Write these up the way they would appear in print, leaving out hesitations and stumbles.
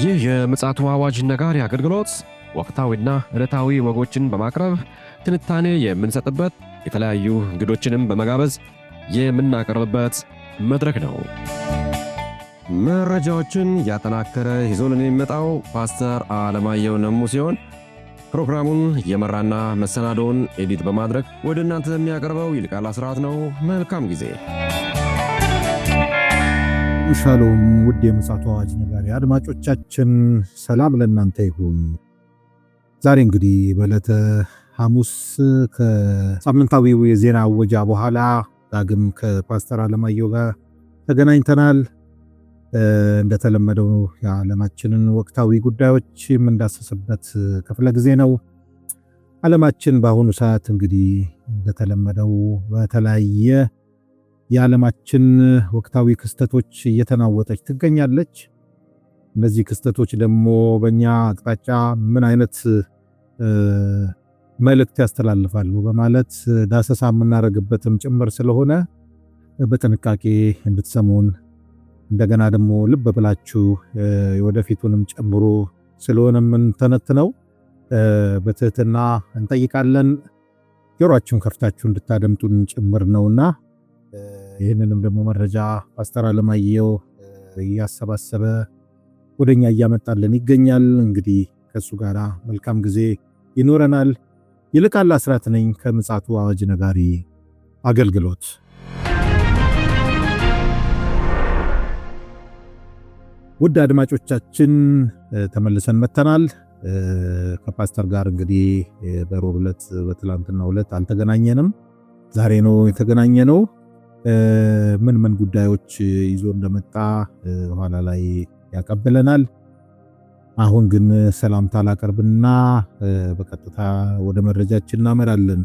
ይህ የምፅዓቱ አዋጅ ነጋሪ አገልግሎት ወቅታዊና ዕለታዊ ወጎችን በማቅረብ ትንታኔ የምንሰጥበት የተለያዩ እንግዶችንም በመጋበዝ የምናቀርብበት መድረክ ነው። መረጃዎችን ያጠናከረ ይዞልን የሚመጣው ፓስተር አለማየሁ ነሙ ሲሆን ፕሮግራሙን የመራና መሰናዶውን ኤዲት በማድረግ ወደ እናንተ የሚያቀርበው ይልቃል አስራት ነው። መልካም ጊዜ። ሻሎም ውድ የምፅዓቱ አዋጅ ነጋሪ አድማጮቻችን ሰላም ለእናንተ ይሁን። ዛሬ እንግዲህ በዕለተ ሐሙስ ከሳምንታዊው የዜና አወጃ በኋላ ዳግም ከፓስተር አለማየሁ ጋር ተገናኝተናል። እንደተለመደው የዓለማችንን ወቅታዊ ጉዳዮች የምንዳሰስበት ክፍለ ጊዜ ነው። ዓለማችን በአሁኑ ሰዓት እንግዲህ እንደተለመደው በተለያየ የዓለማችን ወቅታዊ ክስተቶች እየተናወጠች ትገኛለች። እነዚህ ክስተቶች ደግሞ በእኛ አቅጣጫ ምን አይነት መልእክት ያስተላልፋሉ በማለት ዳሰሳ የምናደርግበትም ጭምር ስለሆነ በጥንቃቄ እንድትሰሙን እንደገና ደግሞ ልብ ብላችሁ ወደፊቱንም ጨምሮ ስለሆነ የምንተነትነው በትህትና እንጠይቃለን። ጆሮአችሁን ከፍታችሁ እንድታደምጡን ጭምር ነውና ይህንንም ደግሞ መረጃ ፓስተር አለማየሁ እያሰባሰበ ወደኛ እያመጣልን ይገኛል። እንግዲህ ከሱ ጋራ መልካም ጊዜ ይኖረናል። ይልቃል አስራት ነኝ ከምፅዓቱ አዋጅ ነጋሪ አገልግሎት። ውድ አድማጮቻችን ተመልሰን መተናል። ከፓስተር ጋር እንግዲህ በሮብ ዕለት በትላንትናው ዕለት አልተገናኘንም። ዛሬ ነው የተገናኘነው። ምን ጉዳዮች ይዞ እንደመጣ ኋላ ላይ ያቀብለናል። አሁን ግን ሰላምታ ላቀርብና በቀጥታ ወደ መረጃችን እናመራለን።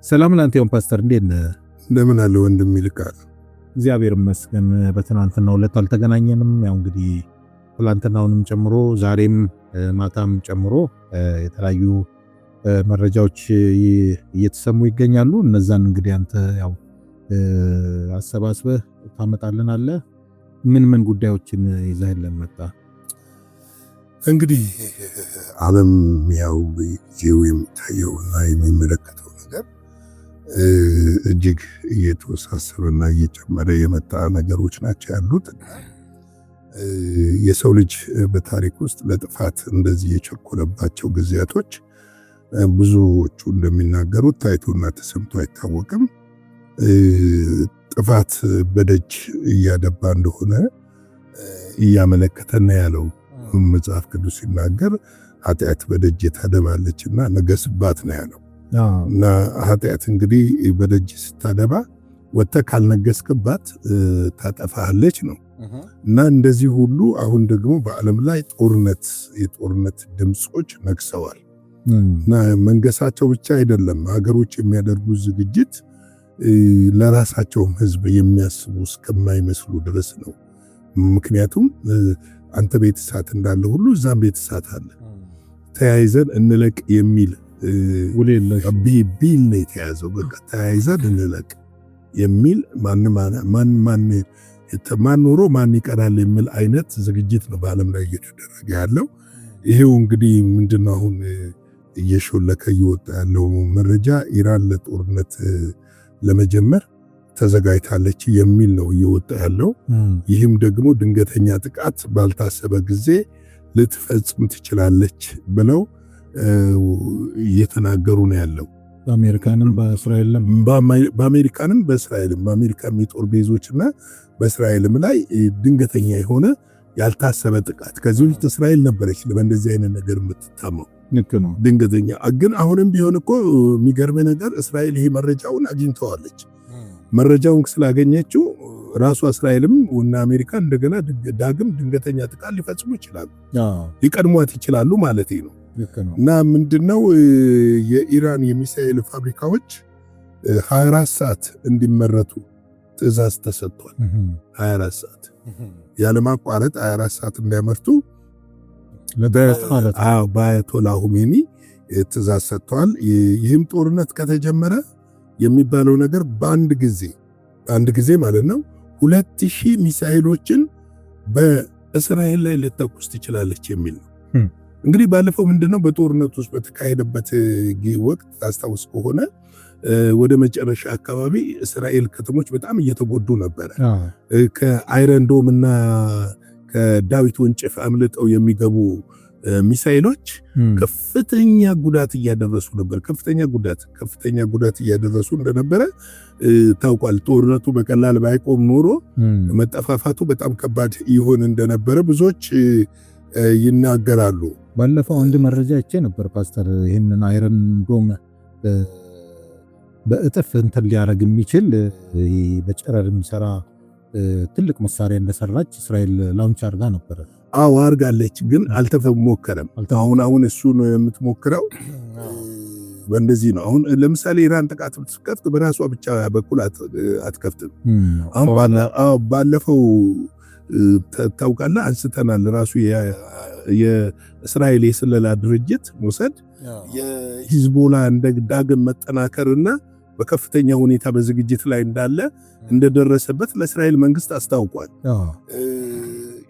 ሰላም ላንተ ይሁን ፓስተር፣ እንዴት ነህ? እንደምን አለ ወንድም ይልቃል? እግዚአብሔር ይመስገን። በትናንትናው ዕለት አልተገናኘንም። ያው እንግዲህ ትላንትናውንም ጨምሮ ዛሬም ማታም ጨምሮ የተለያዩ መረጃዎች እየተሰሙ ይገኛሉ። እነዛን እንግዲህ አንተ ያው አሰባስበህ ታመጣልን። ምን ጉዳዮችን ይዘህልን መጣ? እንግዲህ ዓለም ያው ጊዜው የሚታየውና የሚመለከተው ነገር እጅግ እየተወሳሰበና እየጨመረ የመጣ ነገሮች ናቸው ያሉት። የሰው ልጅ በታሪክ ውስጥ ለጥፋት እንደዚህ የቸኮለባቸው ጊዜያቶች ብዙዎቹ እንደሚናገሩት ታይቶና ተሰምቶ አይታወቅም። ጥፋት በደጅ እያደባ እንደሆነ እያመለከተና ያለው መጽሐፍ ቅዱስ ሲናገር ኃጢአት በደጅ ታደባለችና ነገስባት ነው ያለው። እና ኃጢአት እንግዲህ በደጅ ስታደባ ወጥተህ ካልነገስክባት ታጠፋለች ነው። እና እንደዚህ ሁሉ አሁን ደግሞ በዓለም ላይ የጦርነት ድምጾች ነግሰዋል። እና መንገሳቸው ብቻ አይደለም፣ ሀገሮች የሚያደርጉት ዝግጅት ለራሳቸውም ህዝብ የሚያስቡ እስከማይመስሉ ድረስ ነው። ምክንያቱም አንተ ቤት እሳት እንዳለ ሁሉ እዛም ቤት እሳት አለ። ተያይዘን እንለቅ የሚል ቢል ነው የተያዘው። በቃ ተያይዘን እንለቅ የሚል ማን ኖሮ ማን ይቀራል የሚል አይነት ዝግጅት ነው በዓለም ላይ እየተደረገ ያለው። ይሄው እንግዲህ ምንድነው አሁን እየሾለከ እየወጣ ያለው መረጃ ኢራን ለጦርነት ለመጀመር ተዘጋጅታለች የሚል ነው እየወጣ ያለው። ይህም ደግሞ ድንገተኛ ጥቃት ባልታሰበ ጊዜ ልትፈጽም ትችላለች ብለው እየተናገሩ ነው ያለው። በአሜሪካንም በእስራኤልም በአሜሪካም የጦር ቤዞችና በእስራኤልም ላይ ድንገተኛ የሆነ ያልታሰበ ጥቃት። ከዚህ በፊት እስራኤል ነበረች በእንደዚህ አይነት ነገር የምትታመው ድንገተኛ። ግን አሁንም ቢሆን እኮ የሚገርም ነገር እስራኤል ይሄ መረጃውን አግኝተዋለች። መረጃውን ስላገኘችው ራሷ እስራኤልም እና አሜሪካ እንደገና ዳግም ድንገተኛ ጥቃት ሊፈጽሙ ይችላሉ፣ ሊቀድሟት ይችላሉ ማለት ነው። እና ምንድነው የኢራን የሚሳኤል ፋብሪካዎች 24 ሰዓት እንዲመረቱ ትዕዛዝ ተሰጥቷል። 24 ሰዓት ያለማቋረጥ 24 ሰዓት እንዲያመርቱ በአያቶላ ሁሜኒ ትዕዛዝ ሰጥተዋል። ይህም ጦርነት ከተጀመረ የሚባለው ነገር በአንድ ጊዜ ማለት ነው 2000 ሚሳኤሎችን እስራኤል ላይ ልትተኩስ ትችላለች የሚል ነው። እንግዲህ ባለፈው ምንድነው በጦርነት ውስጥ በተካሄደበት ወቅት ታስታውስ ከሆነ ወደ መጨረሻ አካባቢ እስራኤል ከተሞች በጣም እየተጎዱ ነበር። ከአይረን ዶም እና ከዳዊት ወንጭፍ አምልጠው የሚገቡ ሚሳኤሎች ከፍተኛ ጉዳት እያደረሱ ነበር። ከፍተኛ ጉዳት እያደረሱ እንደነበረ ታውቋል። ጦርነቱ በቀላል ባይቆም ኖሮ መጠፋፋቱ በጣም ከባድ ይሆን እንደነበረ ብዙዎች ይናገራሉ። ባለፈው አንድ መረጃ አይቼ ነበር ፓስተር፣ ይህንን አይረን ዶም በእጥፍ እንትን ሊያደርግ የሚችል በጨረር የሚሰራ ትልቅ መሳሪያ እንደሰራች እስራኤል ላውንች አድርጋ ነበረ። አዎ አድርጋለች፣ ግን አልተሞከረም። አሁን እሱ ነው የምትሞክረው። በእንደዚህ ነው አሁን ለምሳሌ ኢራን ጥቃት ብትከፍት በራሷ ብቻ በኩል አትከፍትም። ባለፈው ታውቃለህ አንስተናል። ራሱ የእስራኤል የስለላ ድርጅት ሞሳድ የሂዝቦላ ዳግም መጠናከርና በከፍተኛ ሁኔታ በዝግጅት ላይ እንዳለ እንደደረሰበት ለእስራኤል መንግስት አስታውቋል።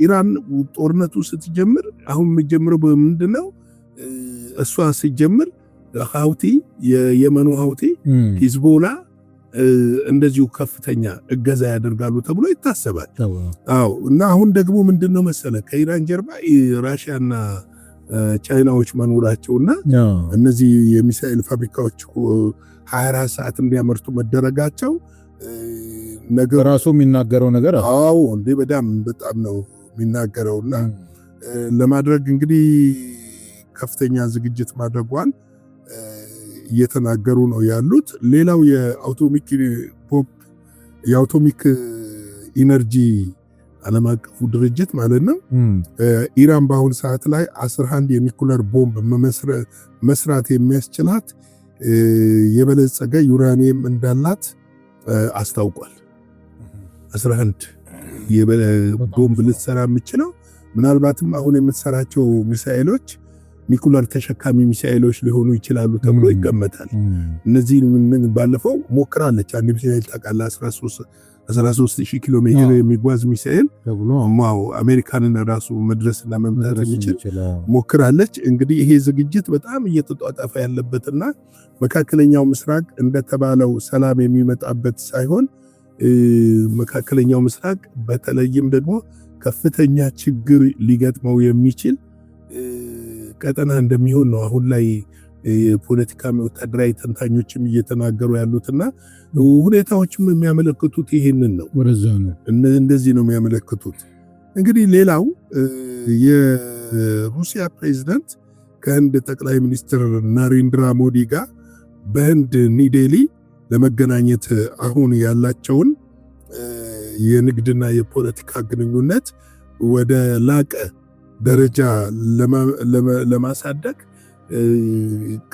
ኢራን ጦርነቱ ስትጀምር አሁን የሚጀምረው በምንድነው? እሷ ስትጀምር ሃውቲ የየመኑ ሃውቲ ሂዝቦላ እንደዚሁ ከፍተኛ እገዛ ያደርጋሉ ተብሎ ይታሰባል። እና አሁን ደግሞ ምንድነው መሰለ ከኢራን ጀርባ ራሽያና ቻይናዎች መኖራቸውና እነዚህ የሚሳኤል ፋብሪካዎች 24 ሰዓት እንዲያመርቱ መደረጋቸው ነገር ራሱ የሚናገረው ነገር አዎ እንዴ በጣም ነው የሚናገረውና ለማድረግ እንግዲህ ከፍተኛ ዝግጅት ማድረጓን እየተናገሩ ነው ያሉት። ሌላው የአቶሚክ ኢነርጂ ዓለም አቀፉ ድርጅት ማለት ነው ኢራን በአሁኑ ሰዓት ላይ 11 የኒኩለር ቦምብ መስራት የሚያስችላት የበለጸገ ዩራኒየም እንዳላት አስታውቋል። 11 ቦምብ ልትሰራ የምችለው ምናልባትም አሁን የምትሰራቸው ሚሳኤሎች ኒኩለር ተሸካሚ ሚሳኤሎች ሊሆኑ ይችላሉ ተብሎ ይገመታል። እነዚህ ባለፈው ሞክራለች። አንድ ሚሳኤል ታውቃለህ 13000 ኪሎ ሜትር የሚጓዝ ሚሳኤል አሜሪካንን ራሱ መድረስና መምታት የሚችል ሞክራለች። እንግዲህ ይሄ ዝግጅት በጣም እየተጧጣፈ ያለበትና መካከለኛው ምስራቅ እንደተባለው ሰላም የሚመጣበት ሳይሆን መካከለኛው ምስራቅ በተለይም ደግሞ ከፍተኛ ችግር ሊገጥመው የሚችል ቀጠና እንደሚሆን ነው አሁን ላይ የፖለቲካዊ ወታደራዊ ተንታኞችም እየተናገሩ ያሉትና ሁኔታዎችም የሚያመለክቱት ይሄንን ነው። እንደዚህ ነው የሚያመለክቱት። እንግዲህ ሌላው የሩሲያ ፕሬዝዳንት ከህንድ ጠቅላይ ሚኒስትር ናሬንድራ ሞዲ ጋር በህንድ ኒውዴሊ ለመገናኘት አሁን ያላቸውን የንግድና የፖለቲካ ግንኙነት ወደ ላቀ ደረጃ ለማሳደግ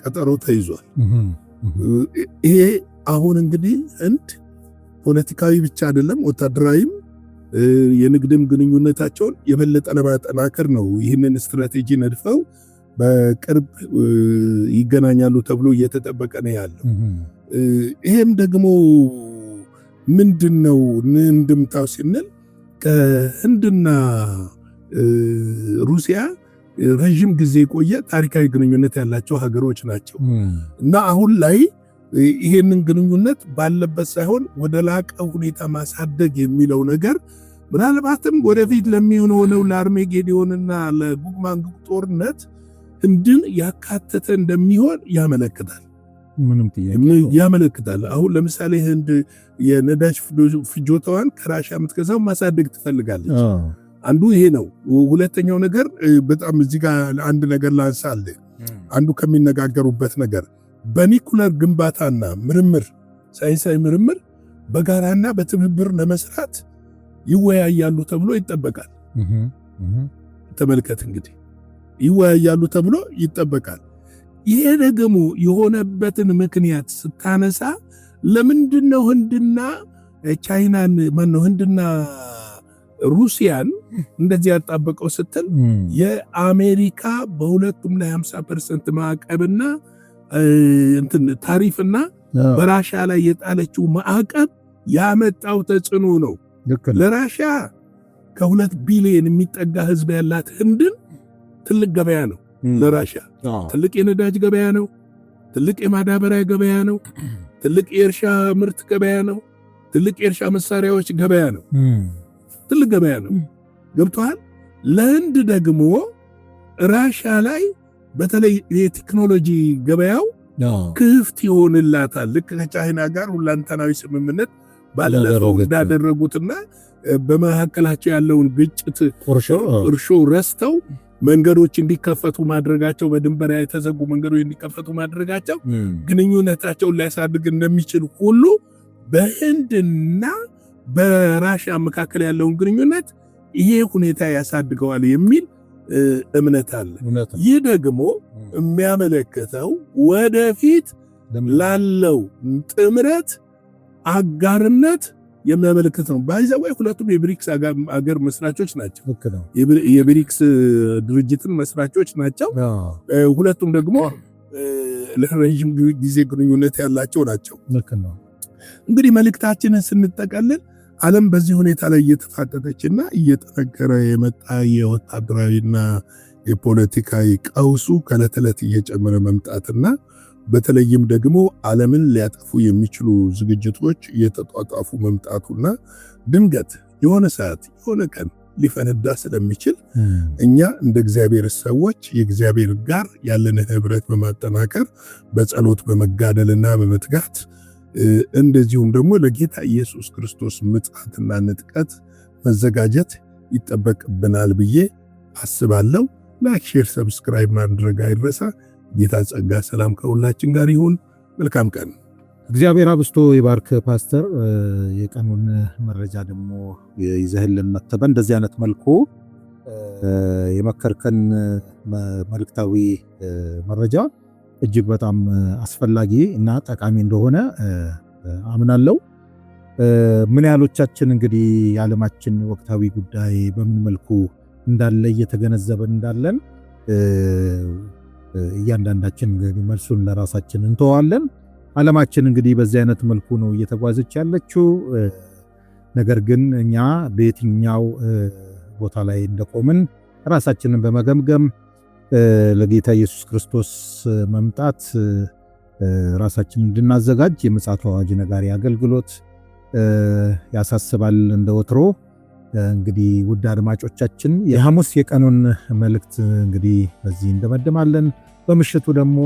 ቀጠሮ ተይዟል። ይሄ አሁን እንግዲህ ህንድ ፖለቲካዊ ብቻ አይደለም ወታደራዊም የንግድም ግንኙነታቸውን የበለጠ ለማጠናከር ነው ይህንን ስትራቴጂ ነድፈው በቅርብ ይገናኛሉ ተብሎ እየተጠበቀ ነው ያለው። ይሄም ደግሞ ምንድነው እንድምታው ሲነል ከህንድና ሩሲያ ረጅም ጊዜ የቆየ ታሪካዊ ግንኙነት ያላቸው ሀገሮች ናቸው እና አሁን ላይ ይሄንን ግንኙነት ባለበት ሳይሆን ወደ ላቀ ሁኔታ ማሳደግ የሚለው ነገር ምናልባትም ወደፊት ለሚሆነው ለአርሜጌዲዮንና ለጉግማንጉግ ጦርነት ህንድን ያካተተ እንደሚሆን ያመለክታል። ያመለክታል። አሁን ለምሳሌ ህንድ የነዳጅ ፍጆታዋን ከራሽያ የምትገዛው ማሳደግ ትፈልጋለች። አንዱ ይሄ ነው። ሁለተኛው ነገር በጣም እዚህ ጋር አንድ ነገር ላንሳለ። አንዱ ከሚነጋገሩበት ነገር በኒኩለር ግንባታና ምርምር ሳይንሳዊ ምርምር በጋራና በትብብር ለመስራት ይወያያሉ ተብሎ ይጠበቃል። ተመልከት እንግዲህ ይወያያሉ ተብሎ ይጠበቃል። ይሄ ደግሞ የሆነበትን ምክንያት ስታነሳ ለምንድነው ህንድና ቻይናን ህንድና ሩሲያን እንደዚህ ያጣበቀው ስትል የአሜሪካ በሁለቱም ላይ 50% ማዕቀብና ታሪፍና በራሻ ላይ የጣለችው ማዕቀብ ያመጣው ተጽዕኖ ነው። ለራሻ ከ2 ቢሊዮን የሚጠጋ ህዝብ ያላት ህንድን ትልቅ ገበያ ነው ለራሽያ። ትልቅ የነዳጅ ገበያ ነው። ትልቅ የማዳበሪያ ገበያ ነው። ትልቅ የእርሻ ምርት ገበያ ነው። ትልቅ የእርሻ መሳሪያዎች ገበያ ነው። ትልቅ ገበያ ነው። ገብቶሃል? ለህንድ ደግሞ ራሽያ ላይ በተለይ የቴክኖሎጂ ገበያው ክፍት ይሆንላታል። ልክ ከቻይና ጋር ሁለንተናዊ ስምምነት ባለፈው እንዳደረጉትና በመካከላቸው ያለውን ግጭት እርሾ ረስተው መንገዶች እንዲከፈቱ ማድረጋቸው፣ በድንበር የተዘጉ መንገዶች እንዲከፈቱ ማድረጋቸው ግንኙነታቸውን ሊያሳድግ እንደሚችል ሁሉ በህንድና በራሽያ መካከል ያለውን ግንኙነት ይሄ ሁኔታ ያሳድገዋል የሚል እምነት አለ። ይህ ደግሞ የሚያመለክተው ወደፊት ላለው ጥምረት አጋርነት የሚያመለክት ነው። ባይዘው ሁለቱም የብሪክስ አገር መስራቾች ናቸው። የብሪክስ ድርጅትን መስራቾች ናቸው። ሁለቱም ደግሞ ለረጅም ጊዜ ግንኙነት ያላቸው ናቸው። እንግዲህ መልእክታችንን ስንጠቀልል ዓለም በዚህ ሁኔታ ላይ እየተፋጠጠችና እየጠነከረ የመጣ የወታደራዊና የፖለቲካዊ ቀውሱ ከዕለት ዕለት እየጨመረ መምጣትና በተለይም ደግሞ ዓለምን ሊያጠፉ የሚችሉ ዝግጅቶች እየተጧጧፉ መምጣቱና ድንገት የሆነ ሰዓት የሆነ ቀን ሊፈነዳ ስለሚችል እኛ እንደ እግዚአብሔር ሰዎች የእግዚአብሔር ጋር ያለንን ህብረት በማጠናከር በጸሎት በመጋደልና በመትጋት እንደዚሁም ደግሞ ለጌታ ኢየሱስ ክርስቶስ ምጽአትና ንጥቀት መዘጋጀት ይጠበቅብናል ብዬ አስባለሁ። ላይክ፣ ሼር፣ ሰብስክራይብ ማድረግ አይረሳ። ጌታ ጸጋ ሰላም ከሁላችን ጋር ይሁን። መልካም ቀን። እግዚአብሔር አብስቶ ይባርክ ፓስተር። የቀኑን መረጃ ደግሞ ይዘህልን መተህ እንደዚህ አይነት መልኩ የመከርከን መልእክታዊ መረጃ እጅግ በጣም አስፈላጊ እና ጠቃሚ እንደሆነ አምናለሁ። ምን ያህሎቻችን እንግዲህ የዓለማችን ወቅታዊ ጉዳይ በምን መልኩ እንዳለ እየተገነዘበን እንዳለን እያንዳንዳችን መልሱን ለራሳችን እንተዋለን። ዓለማችን እንግዲህ በዚህ አይነት መልኩ ነው እየተጓዘች ያለችው። ነገር ግን እኛ በየትኛው ቦታ ላይ እንደቆምን ራሳችንን በመገምገም ለጌታ ኢየሱስ ክርስቶስ መምጣት ራሳችንን እንድናዘጋጅ የምጽአቱ አዋጅ ነጋሪ አገልግሎት ያሳስባል። እንደወትሮ እንግዲህ ውድ አድማጮቻችን የሐሙስ የቀኑን መልእክት እንግዲህ በዚህ እንደመደማለን። በምሽቱ ደግሞ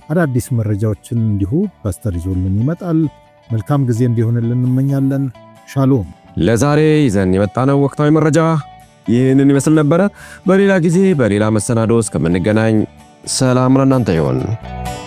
አዳዲስ መረጃዎችን እንዲሁ ፓስተር ይዞልን ይመጣል። መልካም ጊዜ እንዲሆንልን እንመኛለን። ሻሎም። ለዛሬ ይዘን የመጣነው ወቅታዊ መረጃ ይህንን ይመስል ነበረ። በሌላ ጊዜ በሌላ መሰናዶ እስከምንገናኝ ሰላም ለእናንተ ይሁን።